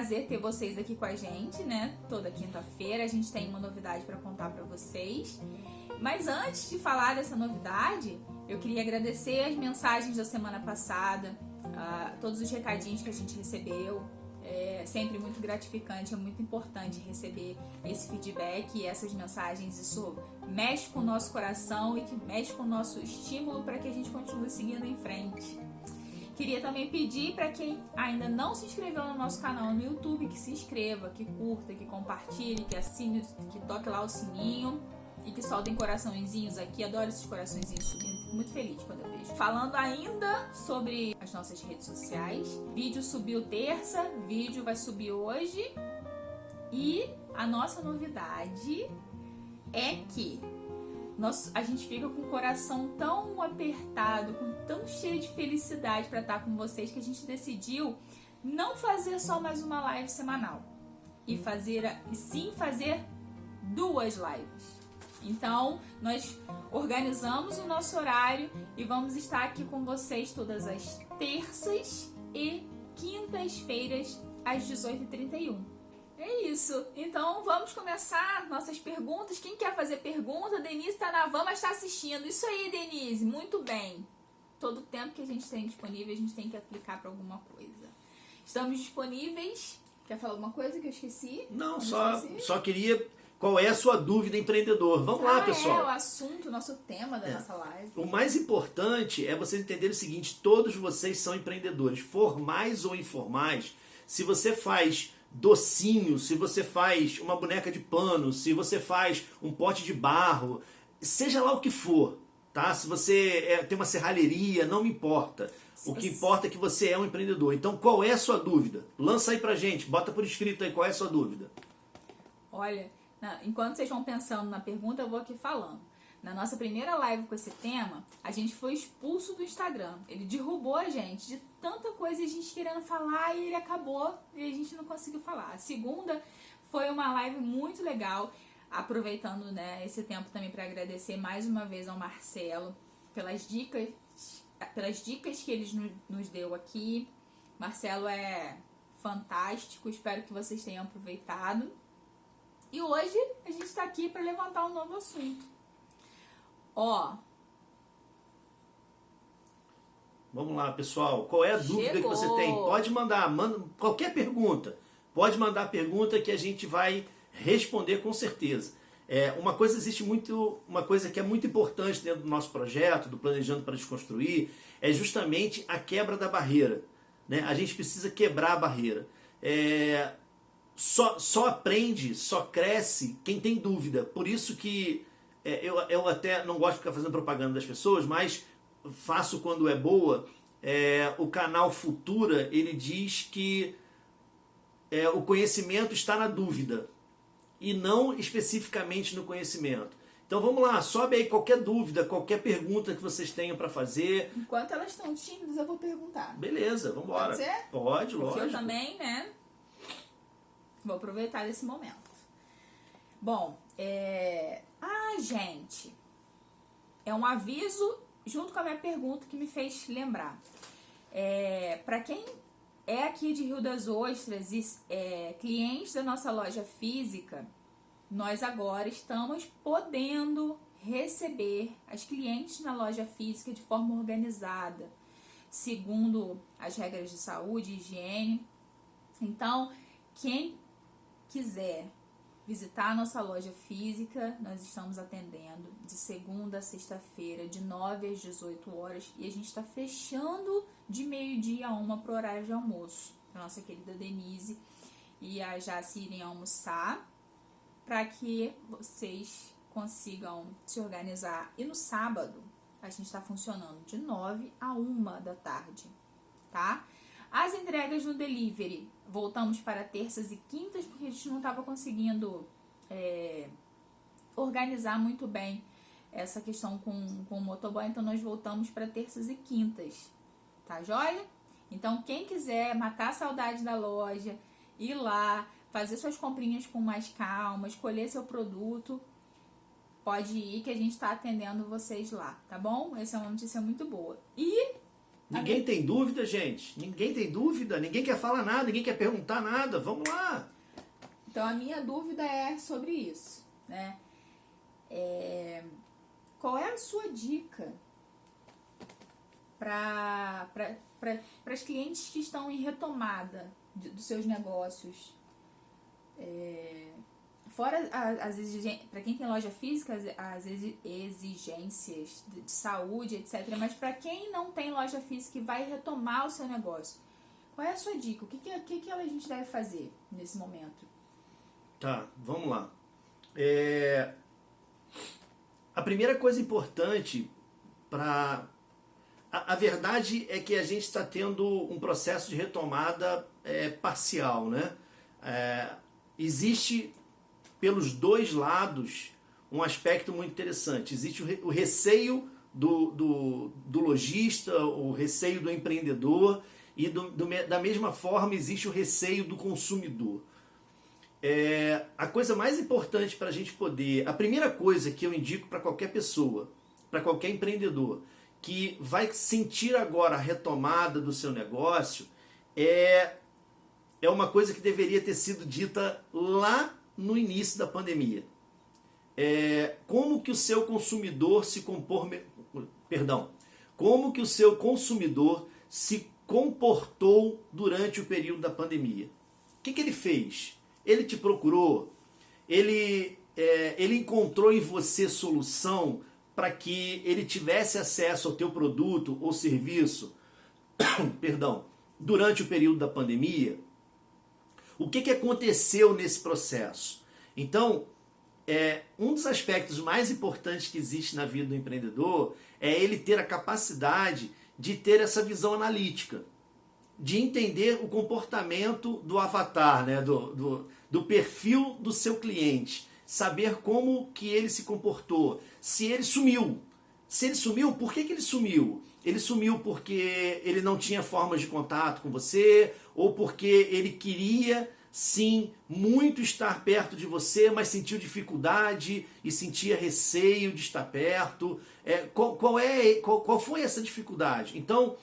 prazer ter vocês aqui com a gente, né? Toda quinta-feira a gente tem uma novidade para contar para vocês. Mas antes de falar dessa novidade, eu queria agradecer as mensagens da semana passada, todos os recadinhos que a gente recebeu. É sempre muito gratificante, é muito importante receber esse feedback e essas mensagens. Isso mexe com o nosso coração e que mexe com o nosso estímulo para que a gente continue seguindo em frente. Queria também pedir para quem ainda não se inscreveu no nosso canal no YouTube, que se inscreva, que curta, que compartilhe, que assine, que toque lá o sininho e que soltem coraçõezinhos aqui. Adoro esses coraçõezinhos subindo, fico muito feliz quando eu vejo. Falando ainda sobre as nossas redes sociais, vídeo subiu terça, vídeo vai subir hoje. E a nossa novidade é que a gente fica com o coração tão apertado, tão cheio de felicidade para estar com vocês, que a gente decidiu não fazer só mais uma live semanal e sim fazer 2 lives. Então, nós organizamos o nosso horário e vamos estar aqui com vocês todas as terças e quintas-feiras às 18h31. É isso. Então, vamos começar nossas perguntas. Quem quer fazer pergunta? Denise tá na van, mas está assistindo. Isso aí, Denise. Muito bem. Todo o tempo que a gente tem disponível, a gente tem que aplicar para alguma coisa. Estamos disponíveis. Quer falar alguma coisa que eu esqueci? Não, só queria... Qual é a sua dúvida, empreendedor? Vamos lá, pessoal. É o assunto, o nosso tema da nossa live. O mais importante é vocês entenderem o seguinte: todos vocês são empreendedores, formais ou informais. Se você faz docinho, se você faz uma boneca de pano, se você faz um pote de barro, seja lá o que for, tá? Se você tem uma serralheria, não me importa. O que importa é que você é um empreendedor. Então, qual é a sua dúvida? Lança aí pra gente, bota por escrito aí qual é a sua dúvida. Olha, enquanto vocês vão pensando na pergunta, eu vou aqui falando. Na nossa primeira live com esse tema, a gente foi expulso do Instagram. Ele derrubou a gente de tanta coisa, a gente querendo falar, e ele acabou e a gente não conseguiu falar. A segunda foi uma live muito legal, aproveitando, né, esse tempo também para agradecer mais uma vez ao Marcelo pelas dicas que ele nos deu aqui. Marcelo é fantástico, espero que vocês tenham aproveitado. E hoje a gente está aqui para levantar um novo assunto. Vamos lá, pessoal. Qual é a dúvida que você tem? Pode mandar, manda qualquer pergunta. Pode mandar a pergunta que a gente vai responder com certeza. Uma coisa que é muito importante dentro do nosso projeto, do Planejando para Desconstruir, é justamente a quebra da barreira, né? A gente precisa quebrar a barreira. Só aprende, só cresce quem tem dúvida. Por isso que eu até não gosto de ficar fazendo propaganda das pessoas, mas faço quando é boa. O canal Futura, ele diz que o conhecimento está na dúvida e não especificamente no conhecimento. Então vamos lá, sobe aí qualquer dúvida, qualquer pergunta que vocês tenham para fazer. Enquanto elas estão tímidas, eu vou perguntar. Beleza, vamos embora. Pode ser? Pode, lógico. Porque eu também, né? Vou aproveitar desse momento. Bom, gente, é um aviso junto com a minha pergunta que me fez lembrar. Para quem é aqui de Rio das Ostras e clientes da nossa loja física, nós agora estamos podendo receber as clientes na loja física de forma organizada, segundo as regras de saúde e higiene. Então, quem quiser visitar a nossa loja física, nós estamos atendendo de segunda a sexta-feira, de 9 às 18 horas, e a gente está fechando de meio-dia a 1 para o horário de almoço. A nossa querida Denise e a Jaci irem almoçar, para que vocês consigam se organizar. E no sábado, a gente está funcionando de 9 a 1 da tarde, tá? As entregas no delivery, voltamos para terças e quintas, porque a gente não estava conseguindo organizar muito bem essa questão com o motoboy, então nós voltamos para terças e quintas, tá joia? Então quem quiser matar a saudade da loja, ir lá, fazer suas comprinhas com mais calma, escolher seu produto, pode ir que a gente está atendendo vocês lá, tá bom? Essa é uma notícia muito boa. E Ninguém tem dúvida, gente. Ninguém tem dúvida, ninguém quer falar nada, ninguém quer perguntar nada. Vamos lá. Então a minha dúvida é sobre isso, né? Qual é a sua dica para as clientes que estão em retomada dos seus negócios? Fora as exigências, para quem tem loja física, as exigências de saúde, etc. Mas para quem não tem loja física e vai retomar o seu negócio, qual é a sua dica? O que a gente deve fazer nesse momento? Tá, vamos lá. A primeira coisa importante a verdade é que a gente está tendo um processo de retomada parcial, né? Existe pelos dois lados um aspecto muito interessante. Existe o receio do lojista, o receio do empreendedor e da mesma forma existe o receio do consumidor. A coisa mais importante para a gente poder... A primeira coisa que eu indico para qualquer pessoa, para qualquer empreendedor, que vai sentir agora a retomada do seu negócio, é uma coisa que deveria ter sido dita lá no início da pandemia. Como que o seu consumidor como que o seu consumidor se comportou durante o período da pandemia? O que ele fez? Ele te procurou? Ele encontrou em você solução para que ele tivesse acesso ao teu produto ou serviço durante o período da pandemia? O que aconteceu nesse processo? Então, um dos aspectos mais importantes que existe na vida do empreendedor é ele ter a capacidade de ter essa visão analítica, de entender o comportamento do avatar, né? do perfil do seu cliente, saber como que ele se comportou, se ele sumiu. Se ele sumiu, por que ele sumiu? Ele sumiu porque ele não tinha formas de contato com você, ou porque ele queria, sim, muito estar perto de você, mas sentiu dificuldade e sentia receio de estar perto. Qual foi essa dificuldade? Então,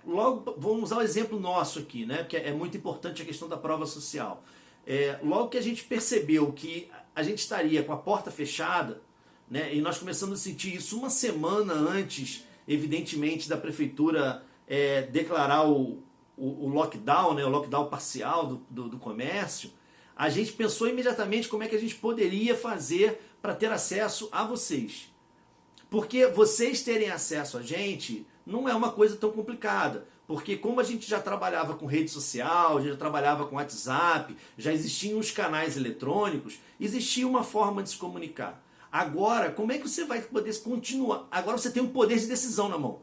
logo, vamos usar o exemplo nosso aqui, né? Que é muito importante a questão da prova social. Logo que a gente percebeu que a gente estaria com a porta fechada, né? E nós começamos a sentir isso uma semana antes, evidentemente, da prefeitura declarar o lockdown, né? O lockdown parcial do comércio. A gente pensou imediatamente como é que a gente poderia fazer para ter acesso a vocês. Porque vocês terem acesso a gente não é uma coisa tão complicada. Porque como a gente já trabalhava com rede social, já trabalhava com WhatsApp, já existiam os canais eletrônicos, existia uma forma de se comunicar. Agora, como é que você vai poder continuar? Agora você tem um poder de decisão na mão,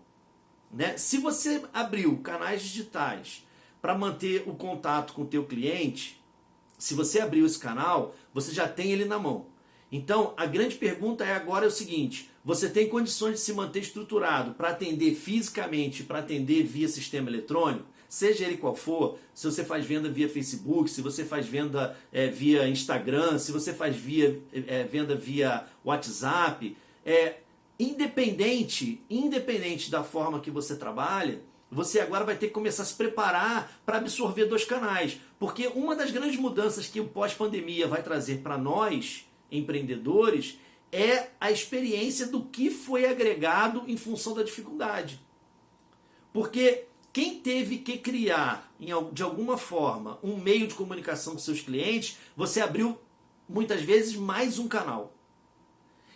né? Se você abriu canais digitais para manter o contato com o teu cliente, se você abriu esse canal, você já tem ele na mão. Então, a grande pergunta agora é o seguinte: você tem condições de se manter estruturado para atender fisicamente, para atender via sistema eletrônico, seja ele qual for, se você faz venda via Facebook, se você faz venda via Instagram, se você faz venda via WhatsApp, independente da forma que você trabalha, você agora vai ter que começar a se preparar para absorver dois canais. Porque uma das grandes mudanças que o pós-pandemia vai trazer para nós, empreendedores, é a experiência do que foi agregado em função da dificuldade. Porque quem teve que criar, de alguma forma, um meio de comunicação com seus clientes, você abriu, muitas vezes, mais um canal.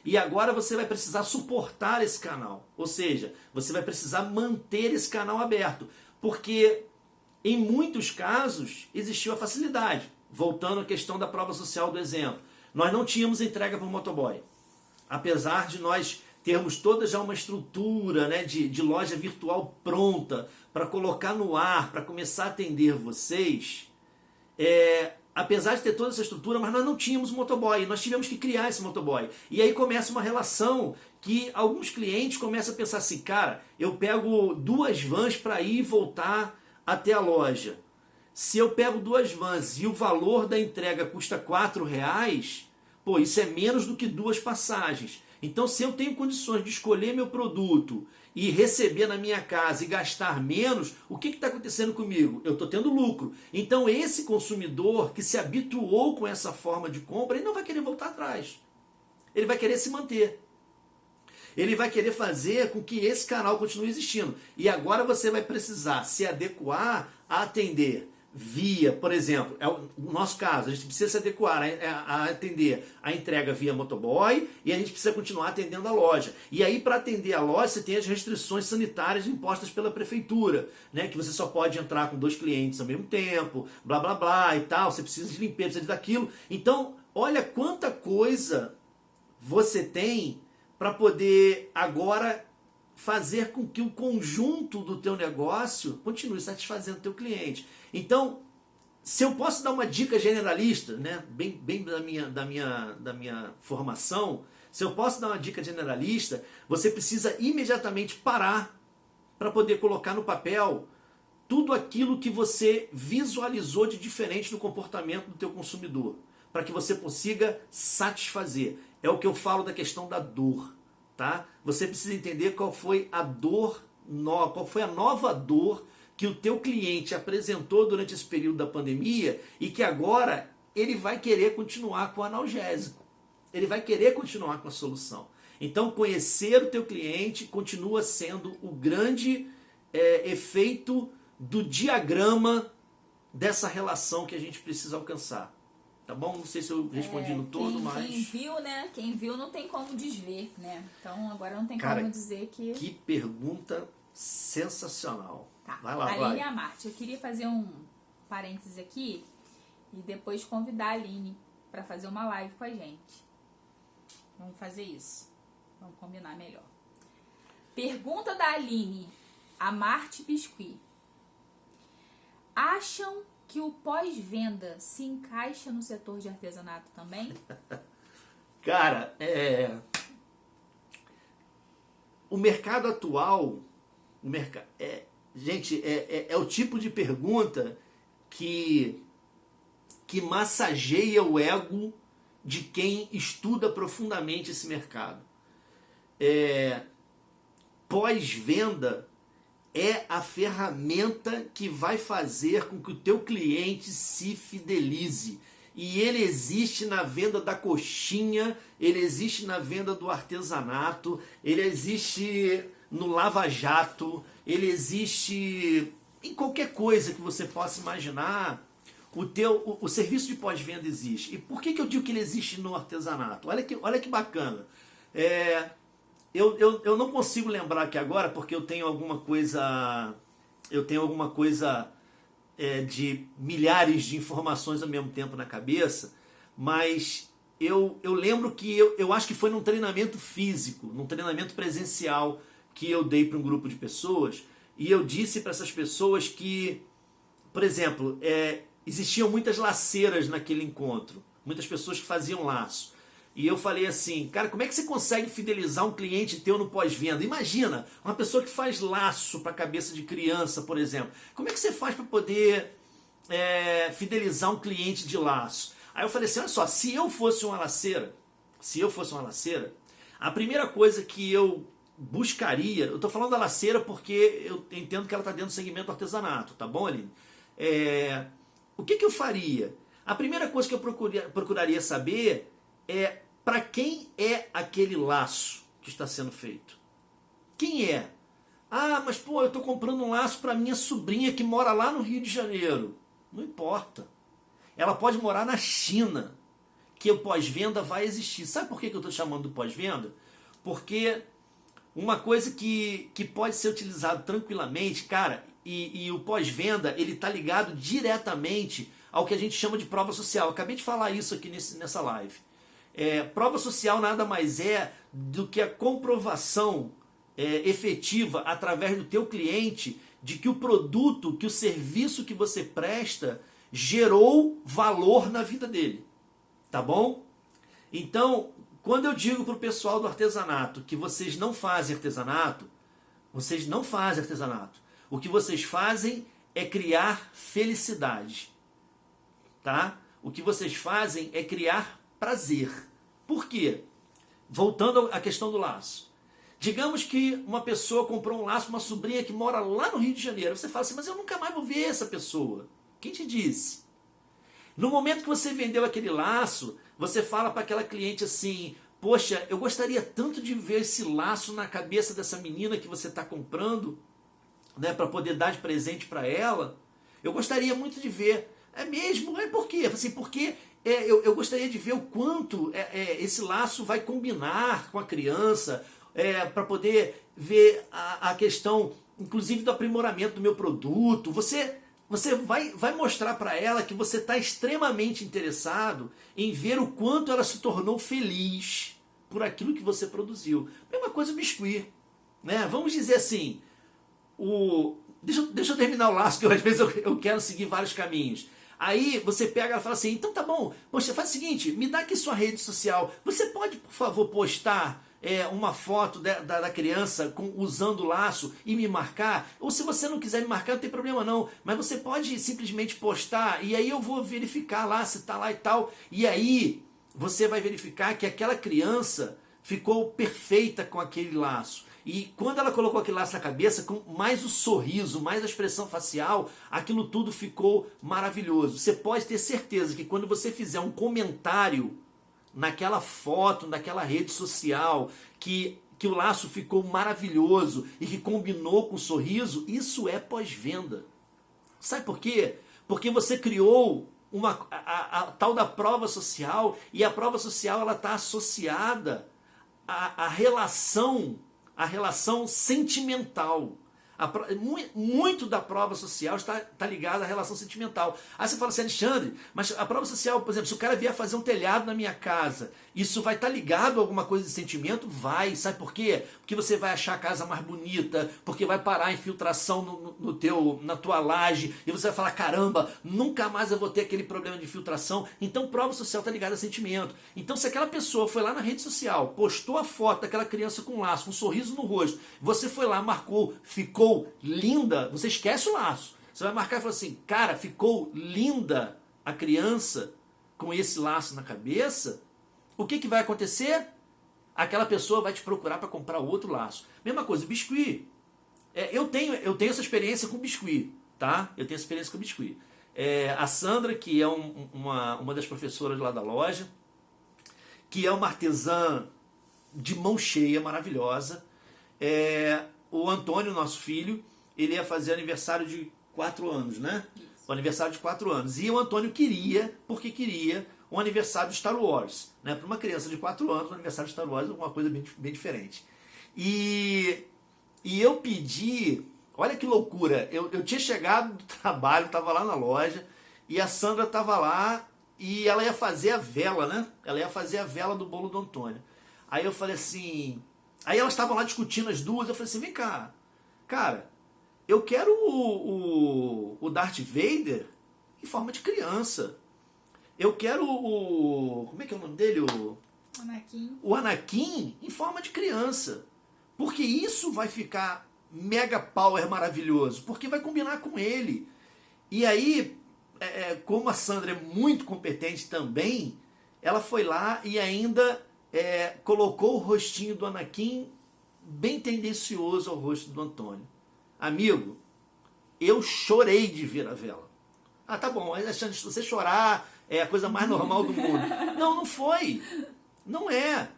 E agora você vai precisar suportar esse canal. Ou seja, você vai precisar manter esse canal aberto. Porque, em muitos casos, existiu a facilidade. Voltando à questão da prova social do exemplo. Nós não tínhamos entrega por motoboy. Apesar de nós termos toda já uma estrutura, né, de loja virtual pronta para colocar no ar, para começar a atender vocês, apesar de ter toda essa estrutura, mas nós não tínhamos motoboy, nós tivemos que criar esse motoboy. E aí começa uma relação que alguns clientes começam a pensar assim: cara, eu pego 2 vans para ir e voltar até a loja. Se eu pego 2 vans e o valor da entrega custa R$4, pô, isso é menos do que 2 passagens. Então, se eu tenho condições de escolher meu produto e receber na minha casa e gastar menos, o que está acontecendo comigo? Eu estou tendo lucro. Então, esse consumidor que se habituou com essa forma de compra, ele não vai querer voltar atrás. Ele vai querer se manter. Ele vai querer fazer com que esse canal continue existindo. E agora você vai precisar se adequar a atender via, por exemplo, é o nosso caso, a gente precisa se adequar a atender a entrega via motoboy e a gente precisa continuar atendendo a loja. E aí, para atender a loja, você tem as restrições sanitárias impostas pela prefeitura, né? Que você só pode entrar com 2 clientes ao mesmo tempo, blá blá blá e tal, você precisa de limpeza, precisa daquilo. Então, olha quanta coisa você tem para poder agora fazer com que o conjunto do teu negócio continue satisfazendo o teu cliente. Então, se eu posso dar uma dica generalista, né, bem da minha formação, se eu posso dar uma dica generalista, você precisa imediatamente parar para poder colocar no papel tudo aquilo que você visualizou de diferente no comportamento do teu consumidor, para que você consiga satisfazer. É o que eu falo da questão da dor, tá? Você precisa entender qual foi a dor, qual foi a nova dor que o teu cliente apresentou durante esse período da pandemia e que agora ele vai querer continuar com o analgésico. Ele vai querer continuar com a solução. Então, conhecer o teu cliente continua sendo o grande efeito do diagrama dessa relação que a gente precisa alcançar. Tá bom? Não sei se eu respondi no todo, mas... Quem viu, né? Quem viu não tem como desver, né? Então, agora não tem Cara, como dizer que... Que pergunta sensacional. Tá. Vai lá, Aline vai. Amarte, eu queria fazer um parênteses aqui e depois convidar a Aline para fazer uma live com a gente. Vamos fazer isso. Vamos combinar melhor. Pergunta da Aline Amarte Biscuit. Acham que o pós-venda se encaixa no setor de artesanato também? Cara, o mercado atual, gente, é o tipo de pergunta que massageia o ego de quem estuda profundamente esse mercado. Pós-venda é a ferramenta que vai fazer com que o teu cliente se fidelize. E ele existe na venda da coxinha, ele existe na venda do artesanato, ele existe no lava-jato, ele existe em qualquer coisa que você possa imaginar. O serviço de pós-venda existe. E por que eu digo que ele existe no artesanato? Olha que bacana. Eu não consigo lembrar aqui agora porque eu tenho alguma coisa de milhares de informações ao mesmo tempo na cabeça, mas eu lembro que eu acho que foi num treinamento físico, num treinamento presencial que eu dei para um grupo de pessoas, e eu disse para essas pessoas que, por exemplo, existiam muitas laceiras naquele encontro, muitas pessoas que faziam laço. E eu falei assim, cara, como é que você consegue fidelizar um cliente teu no pós-venda? Imagina, uma pessoa que faz laço para a cabeça de criança, por exemplo. Como é que você faz para poder fidelizar um cliente de laço? Aí eu falei assim, olha só, se eu fosse uma laceira, a primeira coisa que eu buscaria, eu estou falando da laceira porque eu entendo que ela está dentro do segmento do artesanato, tá bom, Aline? O que eu faria? A primeira coisa que eu procuraria saber é para quem é aquele laço que está sendo feito. Quem é? Ah, mas pô, eu estou comprando um laço para minha sobrinha que mora lá no Rio de Janeiro. Não importa. Ela pode morar na China, que o pós-venda vai existir. Sabe por que eu estou chamando do pós-venda? Porque uma coisa que pode ser utilizado tranquilamente, cara, e o pós-venda, ele está ligado diretamente ao que a gente chama de prova social. Eu acabei de falar isso aqui nessa live. Prova social nada mais é do que a comprovação efetiva através do teu cliente de que o produto, que o serviço que você presta gerou valor na vida dele. Tá bom? Então, quando eu digo para o pessoal do artesanato que vocês não fazem artesanato, o que vocês fazem é criar felicidade. Tá? O que vocês fazem é criar prazer. Por quê? voltando à questão do laço. Digamos que uma pessoa comprou um laço, uma sobrinha que mora lá no Rio de Janeiro. Você fala assim, mas eu nunca mais vou ver essa pessoa. Quem te disse? No momento que você vendeu aquele laço, você fala para aquela cliente assim, poxa, eu gostaria tanto de ver esse laço na cabeça dessa menina que você está comprando, né, para poder dar de presente para ela. Eu gostaria muito de ver. É mesmo? É por quê? Assim, porque eu gostaria de ver o quanto esse laço vai combinar com a criança, para poder ver a questão, inclusive, do aprimoramento do meu produto. Você vai mostrar para ela que você está extremamente interessado em ver o quanto ela se tornou feliz por aquilo que você produziu. Mesma coisa o biscuit. Né? Vamos dizer assim, deixa eu terminar o laço, que às vezes eu quero seguir vários caminhos. Aí você pega e fala assim, então tá bom, poxa, faz o seguinte, me dá aqui sua rede social. Você pode, por favor, postar uma foto da criança usando o laço e me marcar? Ou se você não quiser me marcar, não tem problema não, mas você pode simplesmente postar e aí eu vou verificar lá se tá lá e tal. E aí você vai verificar que aquela criança ficou perfeita com aquele laço. E quando ela colocou aquele laço na cabeça, com mais o sorriso, mais a expressão facial, aquilo tudo ficou maravilhoso. Você pode ter certeza que quando você fizer um comentário naquela foto, naquela rede social, que o laço ficou maravilhoso e que combinou com o sorriso, isso é pós-venda. Sabe por quê? Porque você criou a tal da prova social, e a prova social ela está associada à relação sentimental. Muito da prova social está ligada à relação sentimental. Aí você fala assim, Alexandre, mas a prova social, por exemplo, se o cara vier fazer um telhado na minha casa, isso vai estar ligado a alguma coisa de sentimento? Vai. Sabe por quê? Porque você vai achar a casa mais bonita, porque vai parar a infiltração na tua laje, e você vai falar, caramba, nunca mais eu vou ter aquele problema de infiltração. Então prova social está ligada a sentimento. Então se aquela pessoa foi lá na rede social, postou a foto daquela criança com um laço, com um sorriso no rosto, você foi lá, marcou, ficou linda, você esquece o laço. Você vai marcar e falar assim, cara, ficou linda a criança com esse laço na cabeça. O que vai acontecer? Aquela pessoa vai te procurar para comprar outro laço. Mesma coisa, biscuit. Eu tenho essa experiência com biscuit, tá? Eu tenho essa experiência com biscuit. A Sandra, que é uma das professoras lá da loja, que é uma artesã de mão cheia, maravilhosa. O Antônio, nosso filho, ele ia fazer aniversário de 4 anos, né? Isso. O aniversário de 4 anos. E o Antônio queria um aniversário de Star Wars. Né? Para uma criança de 4 anos, um aniversário de Star Wars é uma coisa bem diferente. E eu pedi, olha que loucura, eu tinha chegado do trabalho, estava lá na loja, e a Sandra estava lá, e ela ia fazer a vela, né? Ela ia fazer a vela do bolo do Antônio. Aí eu falei assim... Aí elas estavam lá discutindo as duas, eu falei assim, vem cá, cara, eu quero o Darth Vader em forma de criança. Eu quero como é que é o nome dele? Anakin. O Anakin em forma de criança. Porque isso vai ficar mega power maravilhoso, porque vai combinar com ele. E aí, como a Sandra é muito competente também, ela foi lá e ainda... colocou o rostinho do Anakin bem tendencioso ao rosto do Antônio. Amigo, eu chorei de ver a vela. Ah, tá bom, Alexandre, se você chorar é a coisa mais normal do mundo. Não foi. Não é.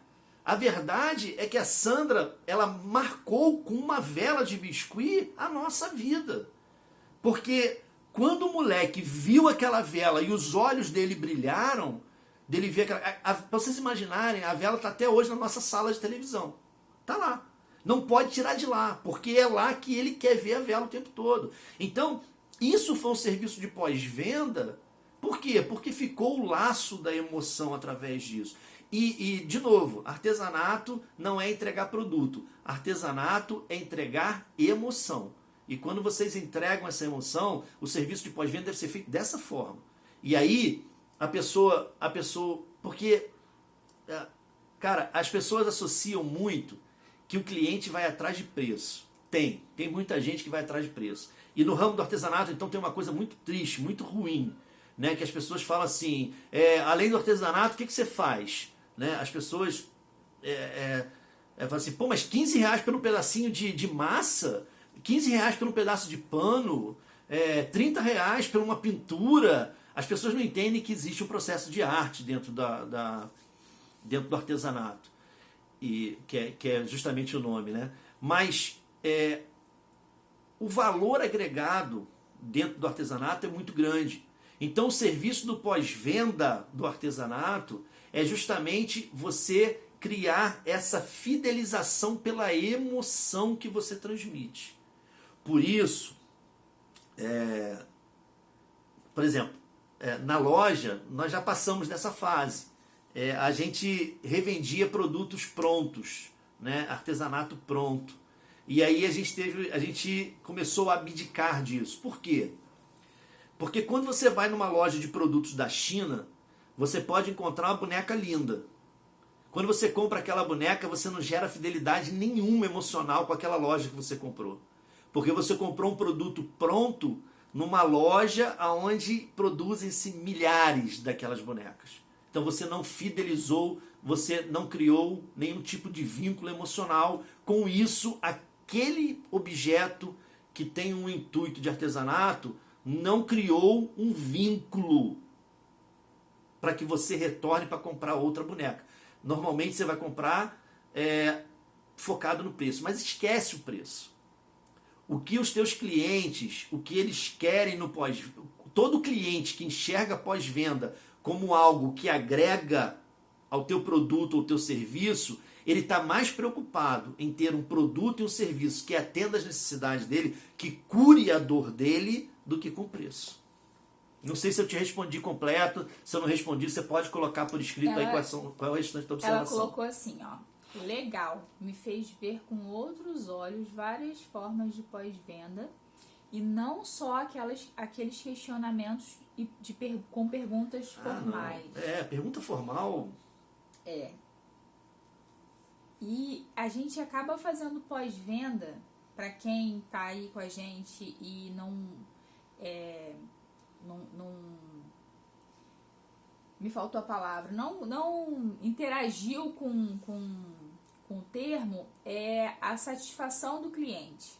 A verdade é que a Sandra, ela marcou com uma vela de biscuit a nossa vida. Porque quando o moleque viu aquela vela e os olhos dele brilharam, dele ver aquela... Para vocês imaginarem, a vela está até hoje na nossa sala de televisão. Está lá. Não pode tirar de lá, porque é lá que ele quer ver a vela o tempo todo. Então, isso foi um serviço de pós-venda. Por quê? Porque ficou o laço da emoção através disso. E de novo, artesanato não é entregar produto. Artesanato é entregar emoção. E quando vocês entregam essa emoção, o serviço de pós-venda deve ser feito dessa forma. E aí... A pessoa, porque, cara, as pessoas associam muito que o cliente vai atrás de preço. Tem muita gente que vai atrás de preço. E no ramo do artesanato, então, tem uma coisa muito triste, muito ruim, né? Que as pessoas falam assim, além do artesanato, o que você faz? Né? As pessoas fala assim, pô, mas R$ 15 por um pedacinho de massa? R$ 15 por um pedaço de pano? R$ 30 por uma pintura? As pessoas não entendem que existe um processo de arte dentro dentro do artesanato, e que é justamente o nome, né? Mas o valor agregado dentro do artesanato é muito grande. Então o serviço do pós-venda do artesanato é justamente você criar essa fidelização pela emoção que você transmite. Por isso, por exemplo, na loja nós já passamos dessa fase. A gente revendia produtos prontos, né? Artesanato pronto. E aí a gente começou a abdicar disso. Por quê? Porque quando você vai numa loja de produtos da China, você pode encontrar uma boneca linda. Quando você compra aquela boneca, você não gera fidelidade nenhuma emocional com aquela loja que você comprou. Porque você comprou um produto pronto numa loja onde produzem-se milhares daquelas bonecas. Então você não fidelizou, você não criou nenhum tipo de vínculo emocional com isso. Aquele objeto que tem um intuito de artesanato não criou um vínculo para que você retorne para comprar outra boneca. Normalmente você vai comprar focado no preço, mas esquece o preço. O que os teus clientes, o que eles querem no pós-venda, todo cliente que enxerga pós-venda como algo que agrega ao teu produto ou teu serviço, ele está mais preocupado em ter um produto e um serviço que atenda às necessidades dele, que cure a dor dele, do que com preço. Não sei se eu te respondi completo, se eu não respondi, você pode colocar por escrito aí qual é o restante da observação. Ela colocou assim, ó, legal, me fez ver com outros olhos várias formas de pós-venda e não só aqueles questionamentos com perguntas formais. Pergunta formal. E a gente acaba fazendo pós-venda, para quem tá aí com a gente e não me faltou a palavra, não interagiu com o termo, é a satisfação do cliente,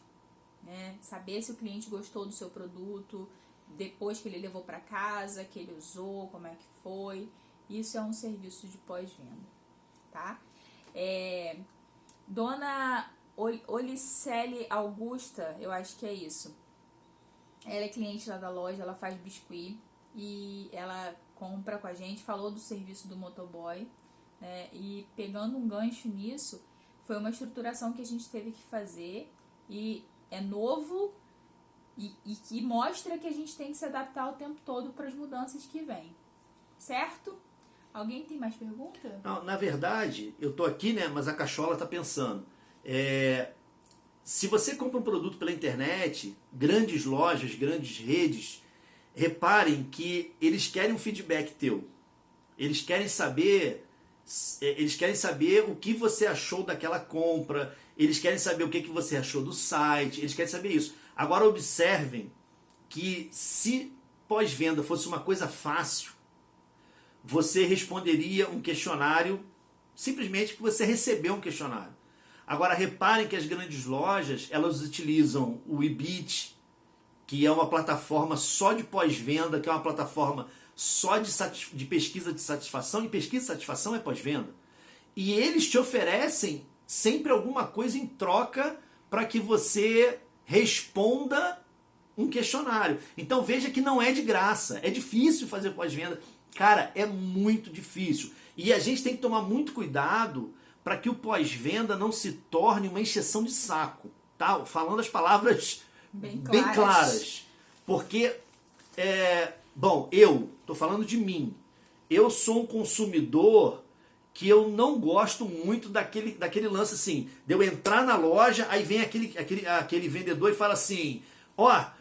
né? Saber se o cliente gostou do seu produto, depois que ele levou para casa, que ele usou, como é que foi. Isso é um serviço de pós-venda, tá? Dona Olicele Augusta, eu acho que é isso. Ela é cliente lá da loja, ela faz biscuit e ela compra com a gente, falou do serviço do motoboy, né? E pegando um gancho nisso, foi uma estruturação que a gente teve que fazer e é novo e que mostra que a gente tem que se adaptar o tempo todo para as mudanças que vêm, certo? Alguém tem mais pergunta? Não, na verdade, eu tô aqui, né? Mas a cachola tá pensando. Se você compra um produto pela internet, grandes lojas, grandes redes, reparem que eles querem um feedback teu. Eles querem saber o que você achou daquela compra, eles querem saber o que você achou do site, eles querem saber isso. Agora observem que se pós-venda fosse uma coisa fácil, você responderia um questionário, simplesmente que você recebeu um questionário. Agora reparem que as grandes lojas, elas utilizam o Ebit, que é uma plataforma só de pós-venda, que é uma plataforma só de pesquisa de satisfação, e pesquisa de satisfação é pós-venda. E eles te oferecem sempre alguma coisa em troca para que você responda um questionário. Então veja que não é de graça, é difícil fazer pós-venda. Cara, é muito difícil. E a gente tem que tomar muito cuidado para que o pós-venda não se torne uma encheção de saco. Tá? Falando as palavras bem claras. Porque, eu estou falando de mim. Eu sou um consumidor que eu não gosto muito daquele lance assim, de eu entrar na loja, aí vem aquele vendedor e fala assim: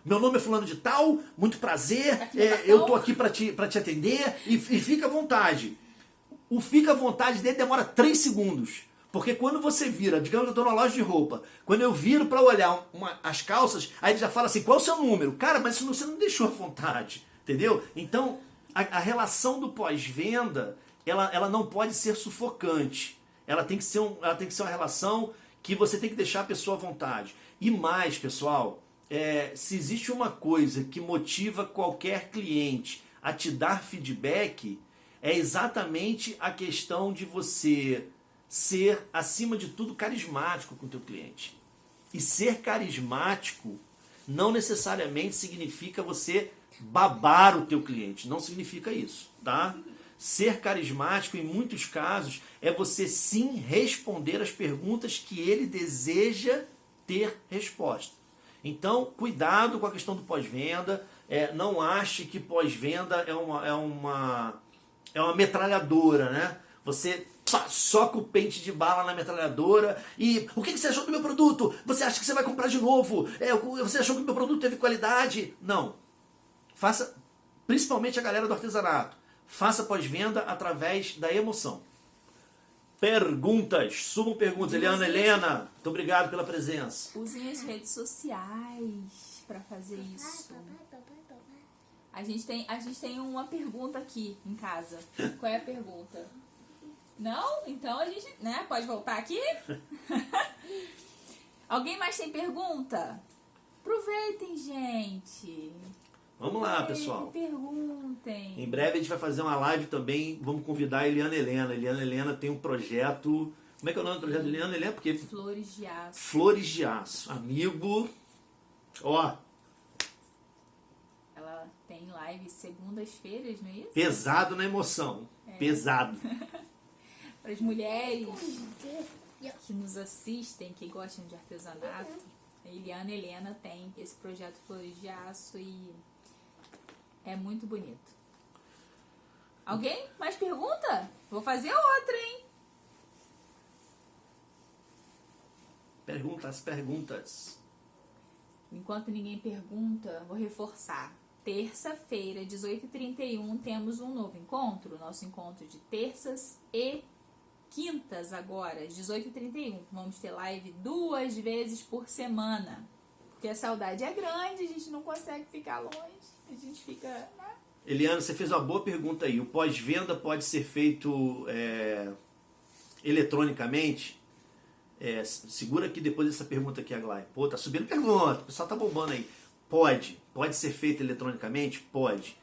meu nome é fulano de tal, muito prazer, eu tô aqui para te atender e fica à vontade. O fica à vontade dele demora 3 segundos. Porque quando você vira, digamos que eu tô numa loja de roupa, quando eu viro para olhar as calças, aí ele já fala assim: qual é o seu número? Cara, mas isso você não deixou à vontade, entendeu? Então, a relação do pós-venda, ela não pode ser sufocante. Ela tem que ser uma relação que você tem que deixar a pessoa à vontade. E mais, pessoal, se existe uma coisa que motiva qualquer cliente a te dar feedback, é exatamente a questão de você ser, acima de tudo, carismático com o teu cliente. E ser carismático não necessariamente significa você babar o teu cliente. Não significa isso, tá? Ser carismático, em muitos casos, é você sim responder as perguntas que ele deseja ter resposta. Então, cuidado com a questão do pós-venda. Não ache que pós-venda é uma metralhadora, né? Você soca o pente de bala na metralhadora e o que você achou do meu produto? Você acha que você vai comprar de novo? Você achou que o meu produto teve qualidade? Não. Faça, principalmente a galera do artesanato, faça pós-venda através da emoção. Perguntas, subam perguntas. Eliana, Helena, muito obrigado pela presença. Usem as redes sociais para fazer isso. A gente tem uma pergunta aqui em casa. Qual é a pergunta? Não? Então a gente, né, pode voltar aqui? Alguém mais tem pergunta? Aproveitem, gente. Vamos lá, pessoal. Perguntem. Em breve a gente vai fazer uma live também. Vamos convidar a Eliana Helena. A Eliana Helena tem um projeto. Como é que é o nome do projeto da Eliana Helena? Porque Flores de Aço. Flores de Aço. Amigo. Ó. Ela tem live segundas-feiras, não é isso? Pesado na emoção. Pesado. Para as mulheres que nos assistem, que gostam de artesanato, a Eliana Helena tem esse projeto Flores de Aço e é muito bonito. Alguém? Mais pergunta? Vou fazer outra, hein? Perguntas. Enquanto ninguém pergunta, vou reforçar. Terça-feira, 18h31, temos um novo encontro. Nosso encontro de terças e quintas agora, às 18h31. Vamos ter live 2 vezes por semana. Porque a saudade é grande, a gente não consegue ficar longe. A gente fica... né? Eliana, você fez uma boa pergunta aí. O pós-venda pode ser feito eletronicamente? Segura aqui depois dessa pergunta aqui, Aglaia. Pô, tá subindo pergunta, o pessoal tá bombando aí. Pode ser feito eletronicamente? Pode.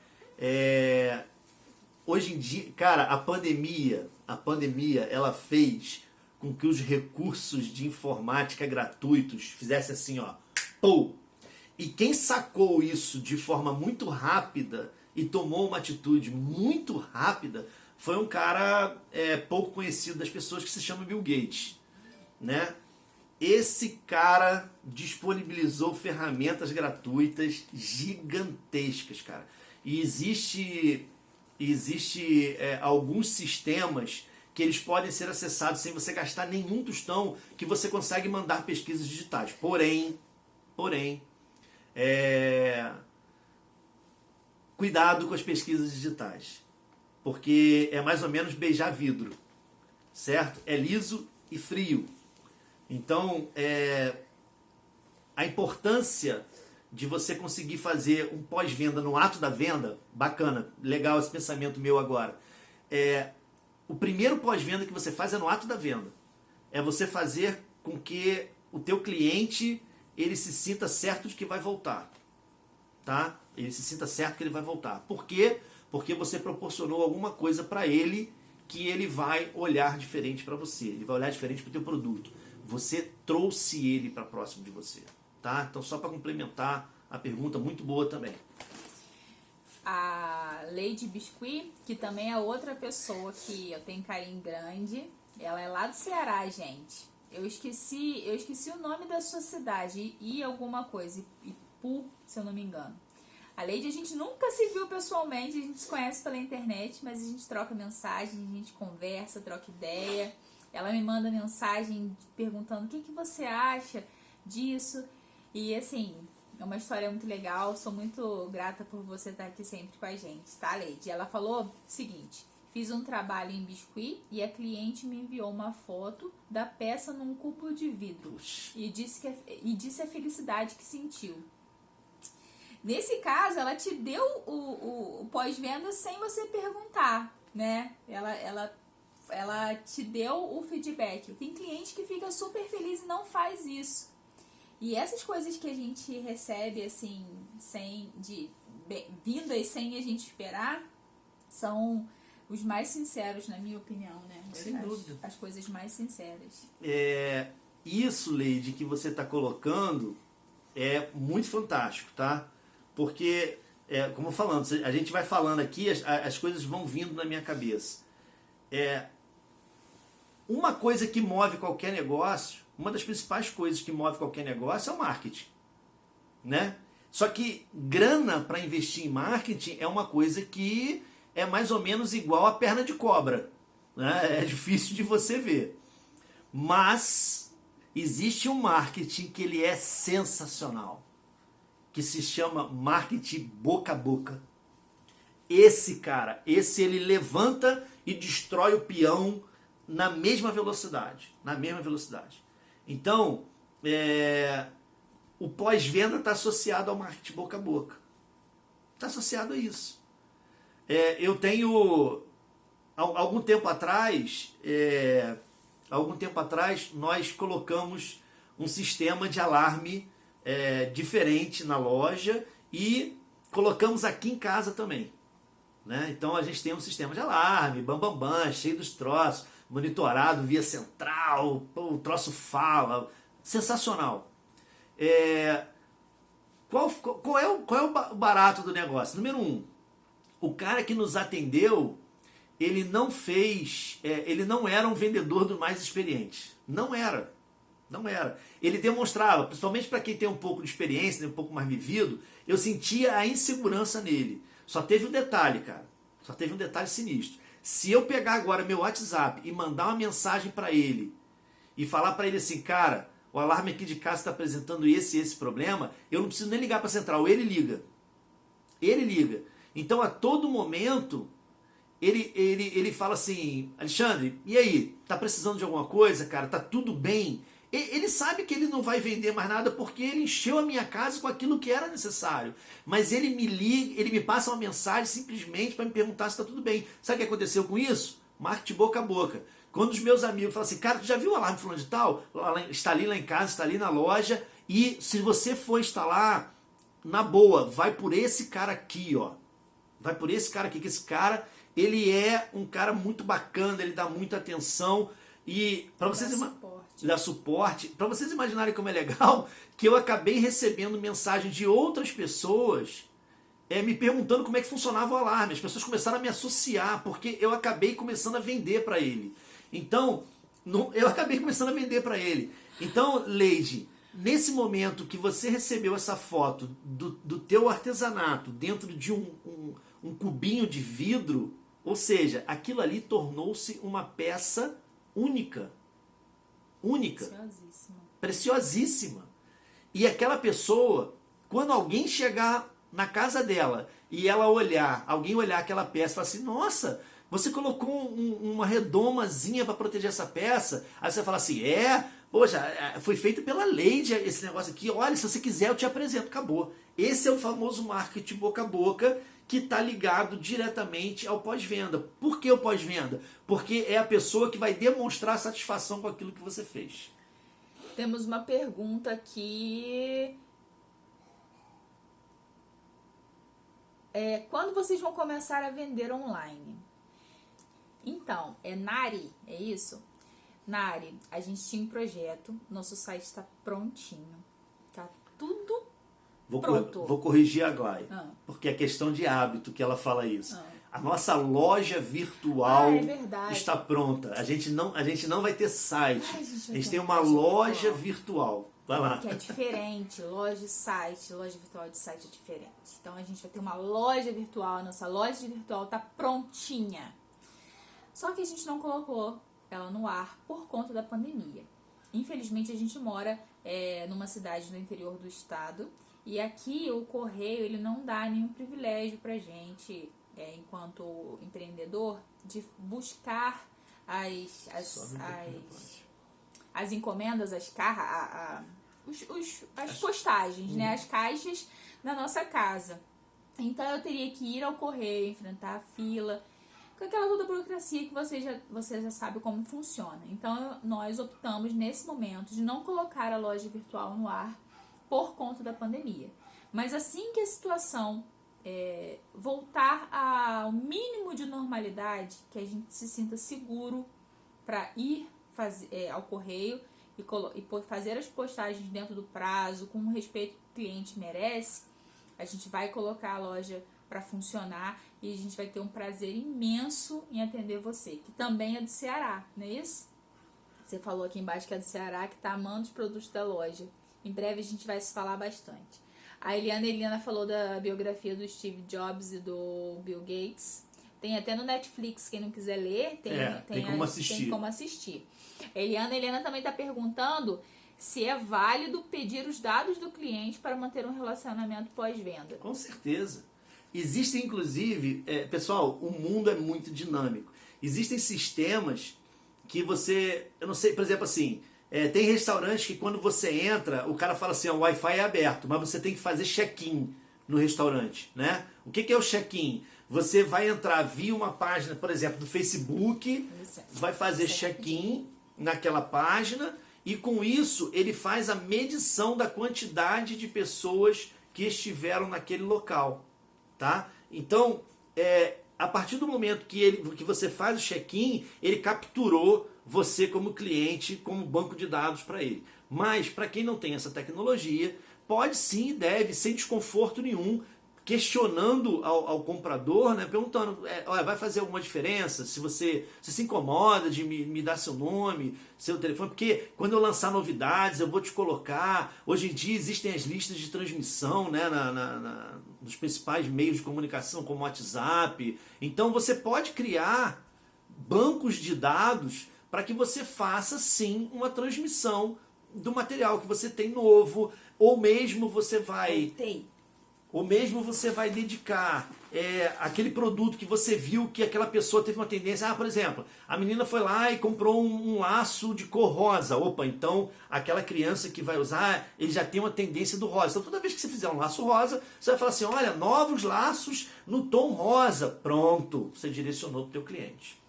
Hoje em dia, cara, a pandemia, ela fez com que os recursos de informática gratuitos fizessem assim, ó, pô. E quem sacou isso de forma muito rápida e tomou uma atitude muito rápida foi um cara pouco conhecido das pessoas que se chama Bill Gates, né? Esse cara disponibilizou ferramentas gratuitas gigantescas, cara. E existe alguns sistemas que eles podem ser acessados sem você gastar nenhum tostão, que você consegue mandar pesquisas digitais. Porém, cuidado com as pesquisas digitais, porque é mais ou menos beijar vidro, certo? É liso e frio. Então, a importância de você conseguir fazer um pós-venda no ato da venda, bacana, legal esse pensamento meu agora. O primeiro pós-venda que você faz é no ato da venda. É você fazer com que o teu cliente ele se sinta certo de que vai voltar. Tá? Ele se sinta certo que ele vai voltar. Por quê? Porque você proporcionou alguma coisa para ele que ele vai olhar diferente para você. Ele vai olhar diferente para o teu produto. Você trouxe ele para próximo de você. Tá? Então, só para complementar a pergunta, muito boa também. A Lady Biscuit, que também é outra pessoa que eu tenho carinho grande. Ela é lá do Ceará, gente. Eu esqueci o nome da sua cidade e alguma coisa. Ipu, se eu não me engano. A Lady a gente nunca se viu pessoalmente, a gente se conhece pela internet, mas a gente troca mensagem, a gente conversa, troca ideia. Ela me manda mensagem perguntando o que você acha disso. E assim, é uma história muito legal, sou muito grata por você estar aqui sempre com a gente, tá, Lady? Ela falou o seguinte: fiz um trabalho em biscuit e a cliente me enviou uma foto da peça num cubo de vidro e disse a felicidade que sentiu. Nesse caso, ela te deu o pós-venda sem você perguntar, né? Ela ela te deu o feedback. Tem cliente que fica super feliz e não faz isso. E essas coisas que a gente recebe, assim, vindas sem a gente esperar, são os mais sinceros, na minha opinião, né? Sem dúvida. As coisas mais sinceras. Isso, Leide, que você está colocando é muito fantástico, tá? Porque, como falando, a gente vai falando aqui, as coisas vão vindo na minha cabeça. Uma coisa que move qualquer negócio, uma das principais coisas que move qualquer negócio é o marketing, né? Só que grana para investir em marketing é uma coisa que é mais ou menos igual a perna de cobra, né? É difícil de você ver. Mas existe um marketing que ele é sensacional, que se chama marketing boca a boca. Esse ele levanta e destrói o peão na mesma velocidade. Então, o pós-venda está associado ao marketing boca a boca. Está associado a isso. Eu tenho, algum tempo atrás, nós colocamos um sistema de alarme diferente na loja e colocamos aqui em casa também. Né? Então a gente tem um sistema de alarme, bam, cheio dos troços, monitorado via central, o troço fala, sensacional. Qual é o barato do negócio? Número 1, o cara que nos atendeu, ele não era um vendedor dos mais experientes. Não era. Ele demonstrava, principalmente para quem tem um pouco de experiência, um pouco mais vivido, eu sentia a insegurança nele. Só teve um detalhe, cara. Só teve um detalhe sinistro. Se eu pegar agora meu WhatsApp e mandar uma mensagem para ele e falar para ele assim, cara, o alarme aqui de casa está apresentando esse problema, eu não preciso nem ligar para a central, ele liga. Então, a todo momento, ele fala assim, Alexandre, e aí? Tá precisando de alguma coisa, cara? Tá tudo bem? Ele sabe que ele não vai vender mais nada porque ele encheu a minha casa com aquilo que era necessário. Mas ele me liga, ele me passa uma mensagem simplesmente para me perguntar se está tudo bem. Sabe o que aconteceu com isso? Marketing boca a boca. Quando os meus amigos falam assim, cara, tu já viu o alarme fulano de tal? Está ali lá em casa, está ali na loja. E se você for instalar, na boa, vai por esse cara aqui, ó. Vai por esse cara aqui, que esse cara, ele é um cara muito bacana, ele dá muita atenção. E para vocês dá suporte. Para vocês imaginarem como é legal, que eu acabei recebendo mensagem de outras pessoas me perguntando como é que funcionava o alarme. As pessoas começaram a me associar, porque eu acabei começando a vender para ele. Então, Então, Leide, nesse momento que você recebeu essa foto do teu artesanato dentro de um cubinho de vidro, ou seja, aquilo ali tornou-se uma peça única. Preciosíssima. E aquela pessoa, quando alguém chegar na casa dela e alguém olhar aquela peça e falar assim, nossa, você colocou uma redomazinha para proteger essa peça, aí você fala assim, poxa, foi feito pela Leide esse negócio aqui, olha, se você quiser eu te apresento, acabou. Esse é o famoso marketing boca a boca, que está ligado diretamente ao pós-venda. Por que o pós-venda? Porque é a pessoa que vai demonstrar satisfação com aquilo que você fez. Temos uma pergunta aqui. Quando vocês vão começar a vender online? Então, Nari, é isso? Nari, a gente tinha um projeto, nosso site está prontinho. Tá tudo pronto. Vou corrigir a Glai, porque é questão de hábito que ela fala isso. A nossa loja virtual está pronta. A gente não vai ter site. A gente tem uma loja virtual. Vai lá. Que é diferente. Loja virtual de site é diferente. Então a gente vai ter uma loja virtual. A nossa loja virtual está prontinha. Só que a gente não colocou ela no ar por conta da pandemia. Infelizmente a gente mora numa cidade do interior do estado. E aqui o correio ele não dá nenhum privilégio pra gente, enquanto empreendedor, de buscar as encomendas, as postagens, né? As caixas na nossa casa. Então eu teria que ir ao correio, enfrentar a fila. com aquela toda burocracia que você já sabe como funciona. Então, nós optamos nesse momento de não colocar a loja virtual no ar por conta da pandemia. Mas assim que a situação voltar ao mínimo de normalidade, que a gente se sinta seguro para ir ao correio e fazer as postagens dentro do prazo, com o respeito que o cliente merece, a gente vai colocar a loja para funcionar e a gente vai ter um prazer imenso em atender você, que também é do Ceará, não é isso? Você falou aqui embaixo que é do Ceará, que está amando os produtos da loja. Em breve a gente vai se falar bastante. A Eliana falou da biografia do Steve Jobs e do Bill Gates. Tem até no Netflix, quem não quiser ler, tem como assistir. A Eliana também está perguntando se é válido pedir os dados do cliente para manter um relacionamento pós-venda. Com certeza. Existem, inclusive, pessoal, o mundo é muito dinâmico. Existem sistemas que você, eu não sei, por exemplo assim, tem restaurantes que quando você entra, o cara fala assim, o Wi-Fi é aberto, mas você tem que fazer check-in no restaurante, né? O que é o check-in? Você vai entrar via uma página, por exemplo, do Facebook, vai fazer check-in naquela página e com isso ele faz a medição da quantidade de pessoas que estiveram naquele local, tá? Então, a partir do momento que você faz o check-in, ele capturou você como cliente, como banco de dados para ele. Mas, para quem não tem essa tecnologia, pode sim e deve, sem desconforto nenhum, questionando ao comprador, né, perguntando, olha, vai fazer alguma diferença? Se você se incomoda de me dar seu nome, seu telefone, porque quando eu lançar novidades, eu vou te colocar. Hoje em dia existem as listas de transmissão, né, nos principais meios de comunicação, como o WhatsApp. Então você pode criar bancos de dados para que você faça sim uma transmissão do material que você tem novo, ou mesmo você vai dedicar aquele produto que você viu que aquela pessoa teve uma tendência. Por exemplo, a menina foi lá e comprou um laço de cor rosa. Opa, então aquela criança que vai usar, ele já tem uma tendência do rosa. Então toda vez que você fizer um laço rosa, você vai falar assim, olha, novos laços no tom rosa. Pronto, você direcionou para o teu cliente.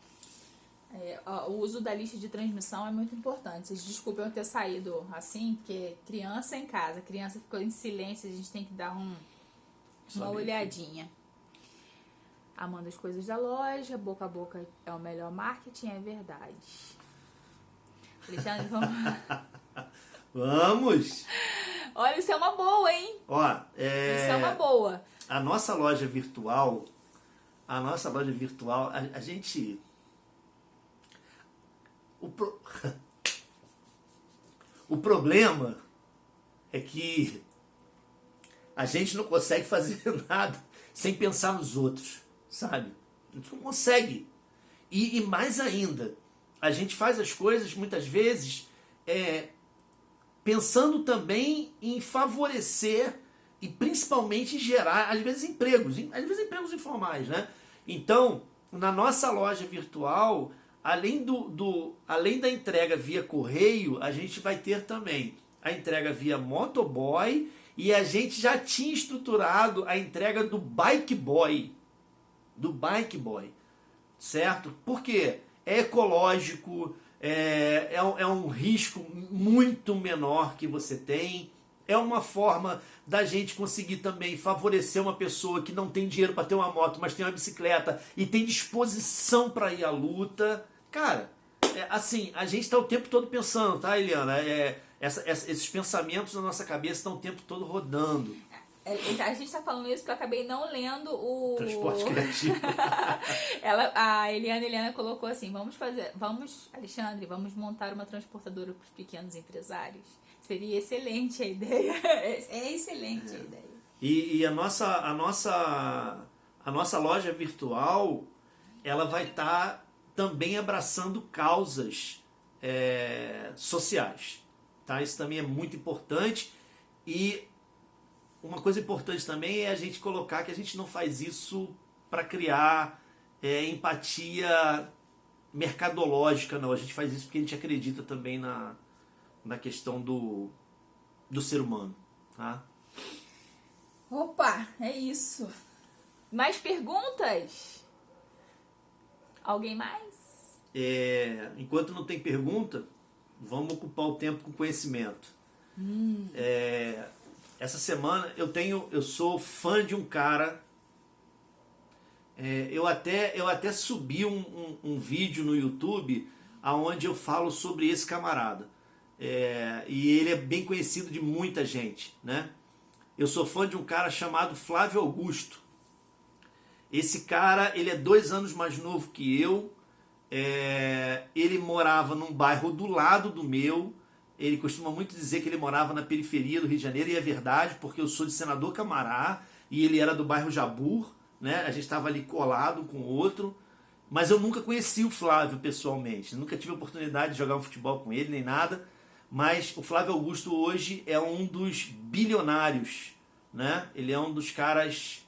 O uso da lista de transmissão é muito importante. Vocês desculpem eu ter saído assim, porque criança em casa, criança ficou em silêncio, a gente tem que dar uma olhadinha. Amando as coisas da loja, boca a boca é o melhor marketing, é verdade. Alexandre, vamos... Vamos! Olha, isso é uma boa, hein? Isso é uma boa. A nossa loja virtual, a gente... O problema é que a gente não consegue fazer nada sem pensar nos outros, sabe? A gente não consegue. E mais ainda, a gente faz as coisas muitas vezes pensando também em favorecer e principalmente em gerar, às vezes empregos informais, né? Então, na nossa loja virtual, além da entrega via correio, a gente vai ter também a entrega via motoboy e a gente já tinha estruturado a entrega do bike boy. Certo? Por quê? É ecológico, é um risco muito menor que você tem. É uma forma da gente conseguir também favorecer uma pessoa que não tem dinheiro para ter uma moto, mas tem uma bicicleta e tem disposição para ir à luta. Cara, assim, a gente está o tempo todo pensando, tá, Eliana? Esses pensamentos na nossa cabeça estão o tempo todo rodando. A gente está falando isso porque eu acabei não lendo o... Transporte criativo. A Eliana colocou assim, Alexandre, vamos montar uma transportadora para os pequenos empresários. Seria excelente a ideia. É excelente a ideia. E a nossa loja virtual, ela vai estar também abraçando causas sociais. Tá? Isso também é muito importante. E uma coisa importante também é a gente colocar que a gente não faz isso para criar empatia mercadológica, não. A gente faz isso porque a gente acredita também na questão do ser humano. Tá? Opa, é isso. Mais perguntas? Alguém mais? Enquanto não tem pergunta, vamos ocupar o tempo com conhecimento. Essa semana eu sou fã de um cara. Eu até subi um vídeo no YouTube onde eu falo sobre esse camarada. E ele é bem conhecido de muita gente, né? Eu sou fã de um cara chamado Flávio Augusto. Esse cara, ele é 2 anos mais novo que eu. Ele morava num bairro do lado do meu. Ele costuma muito dizer que ele morava na periferia do Rio de Janeiro, e é verdade, porque eu sou de Senador Camará e ele era do bairro Jabur, né? A gente estava ali colado com o outro. Mas eu nunca conheci o Flávio pessoalmente, nunca tive a oportunidade de jogar um futebol com ele nem nada. Mas o Flávio Augusto hoje é um dos bilionários, né? Ele é um dos caras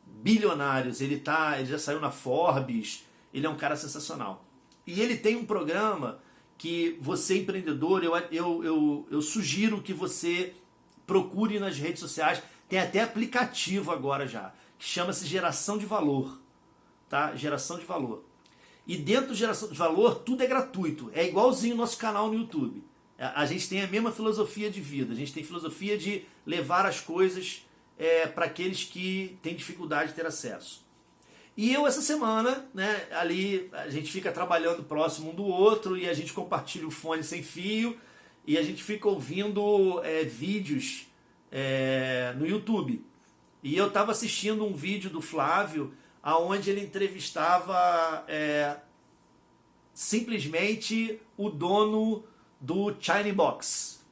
bilionários. Ele já saiu na Forbes. Ele é um cara sensacional. E ele tem um programa que você, empreendedor, eu sugiro que você procure nas redes sociais. Tem até aplicativo agora já, que chama-se Geração de Valor. Tá? Geração de Valor. E dentro do Geração de Valor, tudo é gratuito. É igualzinho o nosso canal no YouTube. A gente tem a mesma filosofia de vida. A gente tem filosofia de levar as coisas para aqueles que têm dificuldade de ter acesso. E eu, essa semana, né, ali a gente fica trabalhando próximo um do outro e a gente compartilha o fone sem fio e a gente fica ouvindo vídeos no YouTube. E eu estava assistindo um vídeo do Flávio onde ele entrevistava simplesmente o dono do China Box.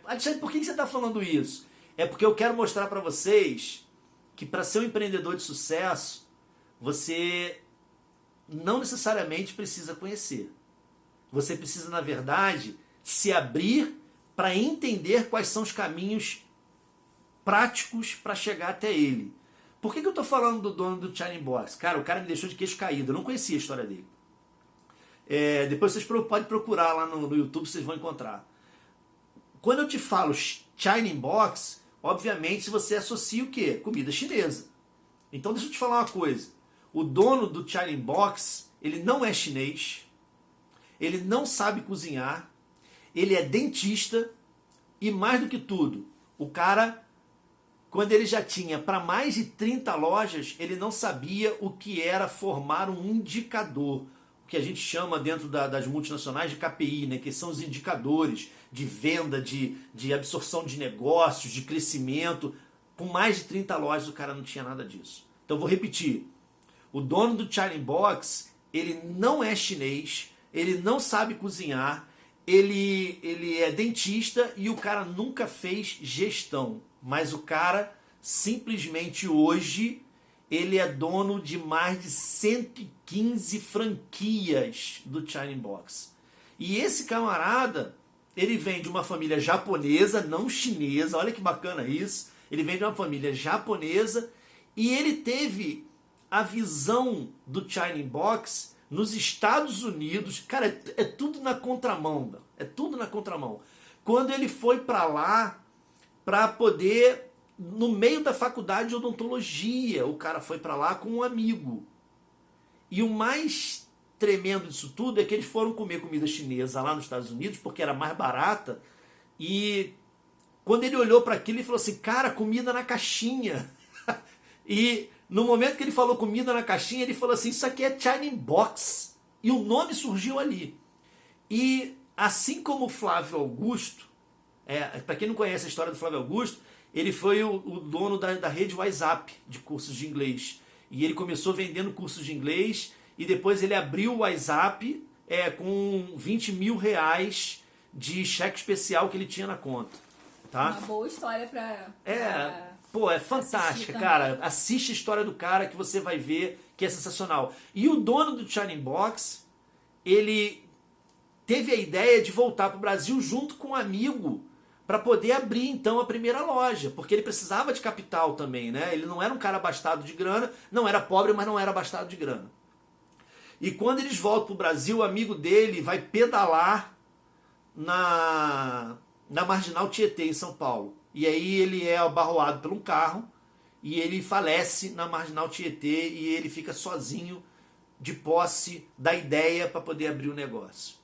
Alexandre, por que você está falando isso? É porque eu quero mostrar para vocês que para ser um empreendedor de sucesso, você não necessariamente precisa conhecer. Você precisa, na verdade, se abrir para entender quais são os caminhos práticos para chegar até ele. Por que eu estou falando do dono do China Box? Cara, o cara me deixou de queixo caído. Eu não conhecia a história dele. Depois vocês podem procurar lá no YouTube, vocês vão encontrar. Quando eu te falo China Box, obviamente você associa o quê? Comida chinesa. Então deixa eu te falar uma coisa. O dono do China Box, ele não é chinês, ele não sabe cozinhar, ele é dentista e, mais do que tudo, o cara, quando ele já tinha para mais de 30 lojas, ele não sabia o que era formar um indicador, o que a gente chama dentro das multinacionais de KPI, né, que são os indicadores de venda, de absorção de negócios, de crescimento. Com mais de 30 lojas o cara não tinha nada disso. Então eu vou repetir. O dono do China Box, ele não é chinês, ele não sabe cozinhar, ele é dentista e o cara nunca fez gestão. Mas o cara, simplesmente hoje, ele é dono de mais de 115 franquias do China Box. E esse camarada, ele vem de uma família japonesa, não chinesa, olha que bacana isso. Ele vem de uma família japonesa e ele teve a visão do China Box nos Estados Unidos. Cara, é tudo na contramão, é tudo na contramão. Quando ele foi para lá para poder, no meio da faculdade de odontologia, o cara foi para lá com um amigo. E o mais tremendo disso tudo é que eles foram comer comida chinesa lá nos Estados Unidos porque era mais barata. E quando ele olhou para aquilo, ele falou assim: cara, comida na caixinha. E no momento que ele falou comida na caixinha, ele falou assim: isso aqui é China Box. E o nome surgiu ali. E assim como o Flávio Augusto, para quem não conhece a história do Flávio Augusto, ele foi o dono da rede WhatsApp de cursos de inglês. E ele começou vendendo cursos de inglês e depois ele abriu o WhatsApp com 20 mil reais de cheque especial que ele tinha na conta. Tá? Uma boa história para... É fantástica, cara. Assiste a história do cara que você vai ver que é sensacional. E o dono do China Box, ele teve a ideia de voltar para o Brasil junto com um amigo para poder abrir então a primeira loja, porque ele precisava de capital também, né? Ele não era um cara abastado de grana, não era pobre, mas não era abastado de grana. E quando eles voltam para o Brasil, o amigo dele vai pedalar na Marginal Tietê, em São Paulo. E aí ele é abarroado por um carro e ele falece na Marginal Tietê e ele fica sozinho de posse da ideia para poder abrir o negócio.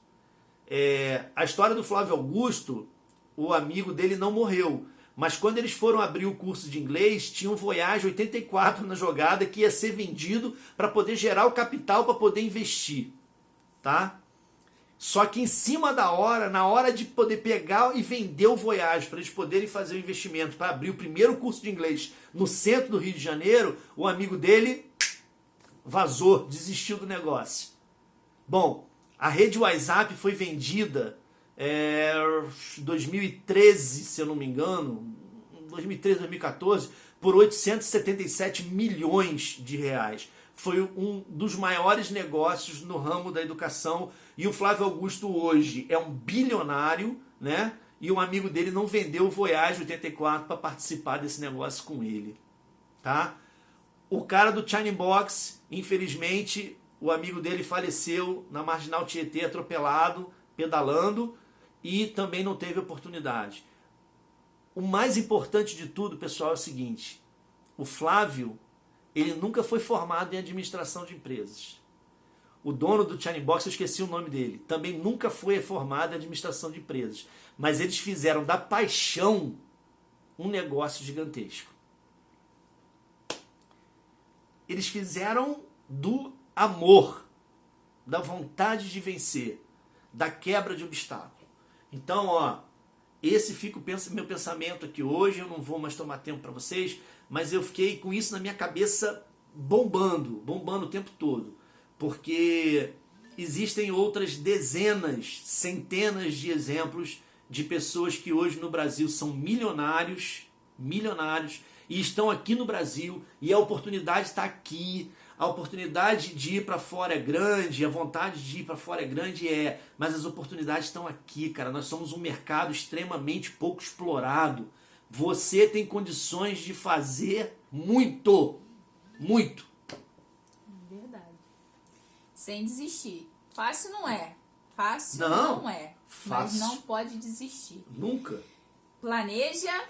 A história do Flávio Augusto, o amigo dele não morreu, mas quando eles foram abrir o curso de inglês, tinha um Voyage 84 na jogada que ia ser vendido para poder gerar o capital para poder investir, tá? Só que em cima da hora, na hora de poder pegar e vender o Voyage para eles poderem fazer o investimento para abrir o primeiro curso de inglês no centro do Rio de Janeiro, o amigo dele vazou, desistiu do negócio. Bom, a rede WhatsApp foi vendida em 2013, se eu não me engano, 2013, 2014, por 877 milhões de reais. Foi um dos maiores negócios no ramo da educação, e o Flávio Augusto hoje é um bilionário, né? E um amigo dele não vendeu o Voyage 84 para participar desse negócio com ele, tá? O cara do China Box, infelizmente, o amigo dele faleceu na Marginal Tietê, atropelado, pedalando, e também não teve oportunidade. O mais importante de tudo, pessoal, é o seguinte: o Flávio, ele nunca foi formado em administração de empresas. O dono do China Box, eu esqueci o nome dele, também nunca foi formado em administração de empresas. Mas eles fizeram da paixão um negócio gigantesco. Eles fizeram do amor, da vontade de vencer, da quebra de obstáculo. Então, esse fica o meu pensamento aqui hoje. Eu não vou mais tomar tempo para vocês, mas eu fiquei com isso na minha cabeça bombando o tempo todo, porque existem outras dezenas, centenas de exemplos de pessoas que hoje no Brasil são milionários, e estão aqui no Brasil, e a oportunidade está aqui. A oportunidade de ir para fora é grande, a vontade de ir para fora é grande, mas as oportunidades estão aqui, cara. Nós somos um mercado extremamente pouco explorado. Você tem condições de fazer muito. Verdade. Sem desistir. Fácil não é. Fácil não é. Mas não pode desistir. Nunca. Planeja.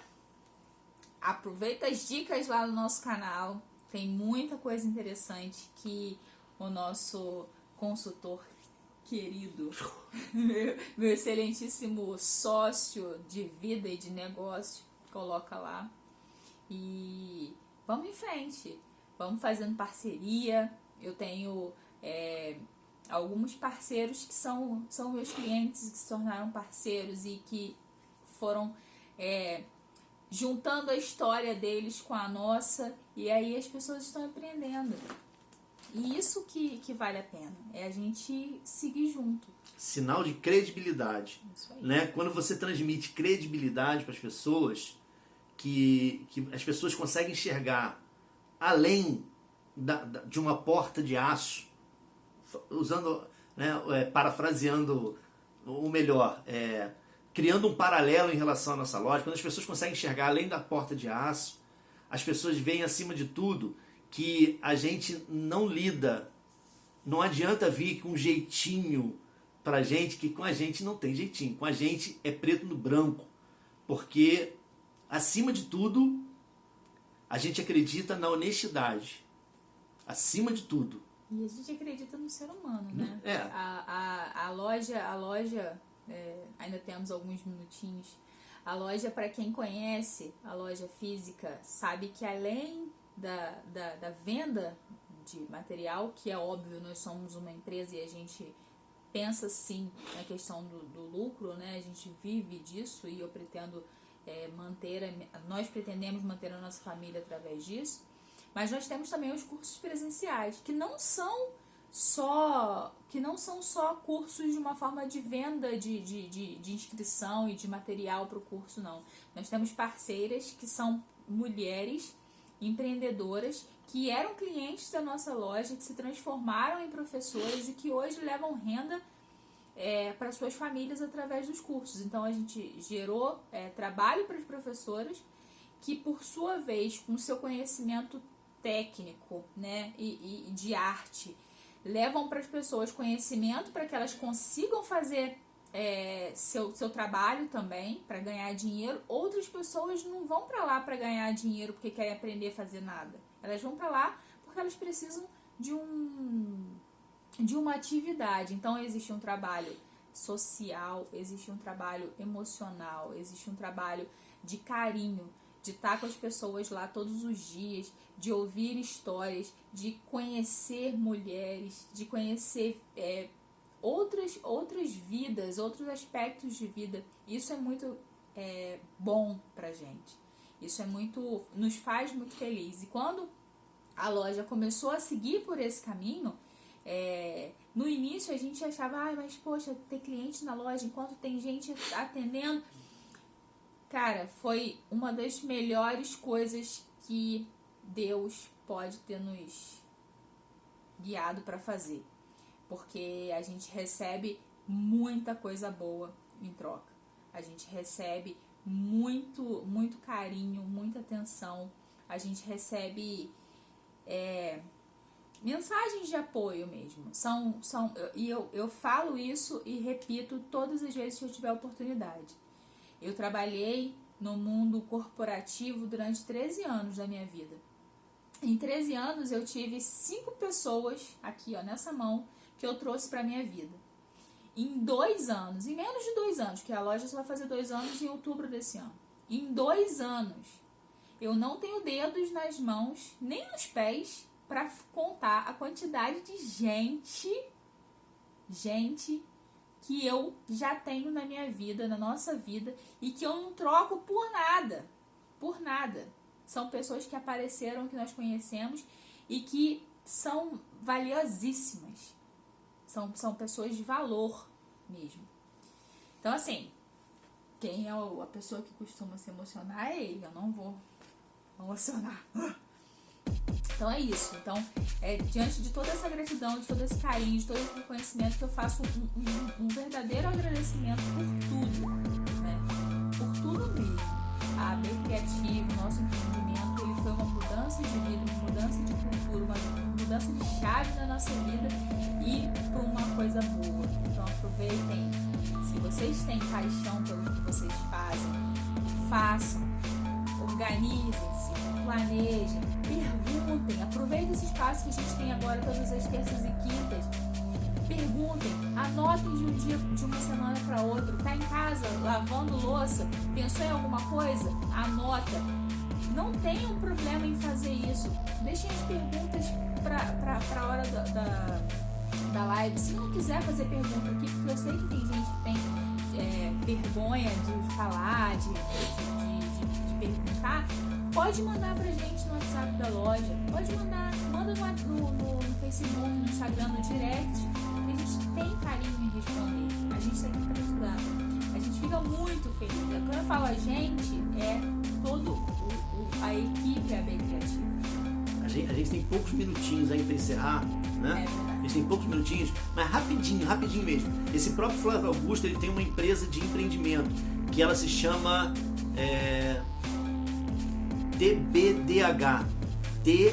Aproveita as dicas lá no nosso canal. Tem muita coisa interessante que o nosso consultor querido, meu excelentíssimo sócio de vida e de negócio, coloca lá. E vamos em frente. Vamos fazendo parceria. Eu tenho alguns parceiros que são meus clientes, que se tornaram parceiros e que foram juntando a história deles com a nossa, e aí as pessoas estão aprendendo. E isso que vale a pena, é a gente seguir junto. Sinal de credibilidade. Isso aí. Né? Quando você transmite credibilidade para as pessoas, que as pessoas conseguem enxergar além de uma porta de aço, usando, né, parafraseando o melhor, criando um paralelo em relação à nossa loja. Quando as pessoas conseguem enxergar além da porta de aço, as pessoas veem acima de tudo que a gente não lida, não adianta vir com um jeitinho pra gente, que com a gente não tem jeitinho, com a gente é preto no branco, porque acima de tudo a gente acredita na honestidade, acima de tudo. E a gente acredita no ser humano, né? A loja ainda temos alguns minutinhos. A loja, para quem conhece a loja física, sabe que além da venda de material, que é óbvio, nós somos uma empresa e a gente pensa sim na questão do lucro, né? A gente vive disso e eu pretendo nós pretendemos manter a nossa família através disso, mas nós temos também os cursos presenciais, que não são só cursos de uma forma de venda de inscrição e de material para o curso, não. Nós temos parceiras que são mulheres empreendedoras que eram clientes da nossa loja, que se transformaram em professoras e que hoje levam renda para suas famílias através dos cursos. Então a gente gerou trabalho para as professoras que, por sua vez, com seu conhecimento técnico, né, e de arte, levam para as pessoas conhecimento para que elas consigam fazer seu trabalho também, para ganhar dinheiro. Outras pessoas não vão para lá para ganhar dinheiro porque querem aprender a fazer nada. Elas vão para lá porque elas precisam de de uma atividade. Então existe um trabalho social, existe um trabalho emocional, existe um trabalho de carinho, de estar com as pessoas lá todos os dias, de ouvir histórias, de conhecer mulheres, de conhecer outras vidas, outros aspectos de vida. Isso é muito bom pra gente. Isso nos faz muito feliz. E quando a loja começou a seguir por esse caminho, no início a gente achava, mas poxa, ter cliente na loja enquanto tem gente atendendo. Cara, foi uma das melhores coisas que Deus pode ter nos guiado para fazer. Porque a gente recebe muita coisa boa em troca. A gente recebe muito carinho, muita atenção. A gente recebe mensagens de apoio mesmo. E eu falo isso e repito todas as vezes que eu tiver oportunidade. Eu trabalhei no mundo corporativo durante 13 anos da minha vida. Em 13 anos eu tive 5 pessoas aqui, ó, nessa mão, que eu trouxe para minha vida. Em 2 anos, em menos de 2 anos, porque a loja só vai fazer 2 anos em outubro desse ano. Em 2 anos, eu não tenho dedos nas mãos, nem nos pés, para contar a quantidade de gente que eu já tenho na minha vida, na nossa vida, e que eu não troco por nada. São pessoas que apareceram, que nós conhecemos e que são valiosíssimas. São pessoas de valor mesmo. Então, assim, quem é a pessoa que costuma se emocionar é ele. Eu não vou emocionar. Então é isso. Então, diante de toda essa gratidão, de todo esse carinho, de todo esse reconhecimento, que eu faço um verdadeiro agradecimento por tudo, né? Por tudo mesmo. A AB Criativo, nosso empreendimento, ele foi uma mudança de vida, uma mudança de cultura, uma mudança de chave na nossa vida e para uma coisa boa. Então aproveitem. Se vocês têm paixão pelo que vocês fazem, façam, organizem-se, planejem, perguntem, aproveitem esse espaço que a gente tem agora todas as terças e quintas. Perguntem, anotem de um dia, de uma semana para outra. Tá em casa lavando louça, pensou em alguma coisa? Anota. Não tenham problema em fazer isso. Deixem as perguntas para a hora da live. Se não quiser fazer pergunta aqui, porque eu sei que tem gente que tem vergonha de falar, de perguntar, pode mandar pra gente no WhatsApp da loja. Pode manda no Facebook, no Instagram, no direct. A gente tem carinho em responder. A gente está aqui para ajudar. A gente fica muito feliz. Quando eu falo a gente, é toda a equipe AB Criativa. A gente tem poucos minutinhos aí para encerrar, né? A gente tem poucos minutinhos, mas rapidinho mesmo. Esse próprio Flávio Augusto, ele tem uma empresa de empreendimento que ela se chama TBDH, que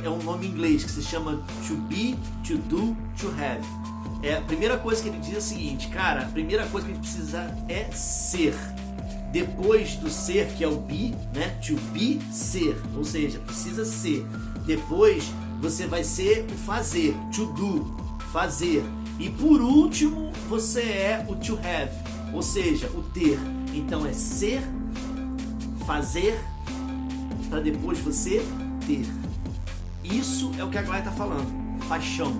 é um nome em inglês que se chama To Be, To Do, To Have. A primeira coisa que ele diz é o seguinte, cara, a primeira coisa que a gente precisa é ser. Depois do ser, que é o be, né? To be, ser. Ou seja, precisa ser. Depois você vai ser o fazer, to do, fazer. E por último, você é o to have, ou seja, o ter. Então é ser, fazer, para depois você ter. Isso é o que a Glória está falando, paixão.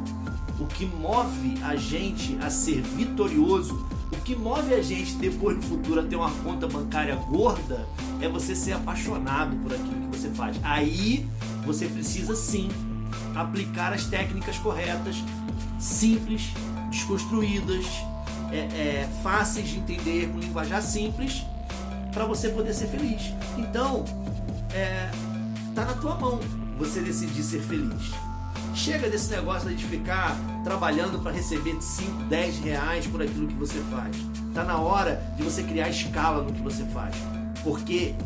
O que move a gente a ser vitorioso, o que move a gente depois no futuro a ter uma conta bancária gorda, é você ser apaixonado por aquilo que você faz. Aí você precisa sim aplicar as técnicas corretas, simples, desconstruídas, fáceis de entender, com linguajar simples, para você poder ser feliz. Então, tá na tua mão você decidir ser feliz. Chega desse negócio de ficar trabalhando para receber 5, 10 reais por aquilo que você faz. Tá na hora de você criar escala no que você faz. Porque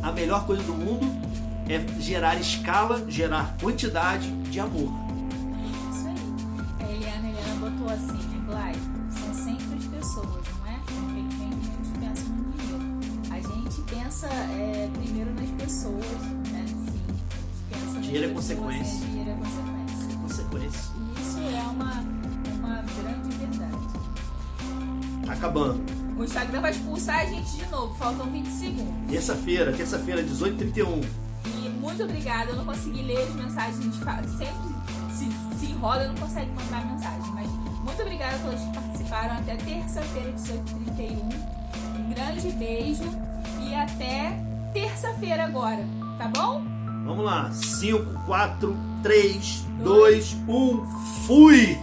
a melhor coisa do mundo é gerar escala, gerar quantidade de amor. Isso aí. A Eliana botou assim, né, Glai? São sempre as pessoas, não é? Infelizmente a gente pensa no dinheiro. A gente pensa primeiro nas pessoas, né? Sim. A gente pensa Dinheiro é consequência. Dinheiro é consequência. consequência. Isso é uma grande verdade. Tá acabando. O Instagram vai expulsar a gente de novo, faltam 20 segundos. Terça-feira, 18h31. E muito obrigada, eu não consegui ler as mensagens, a gente sempre se enrola e não consegue mandar mensagem. Mas muito obrigada a todos que participaram. Até terça-feira, 18h31. Um grande beijo e até terça-feira agora, tá bom? Vamos lá. 5, 4, 3, 2, 1. Fui!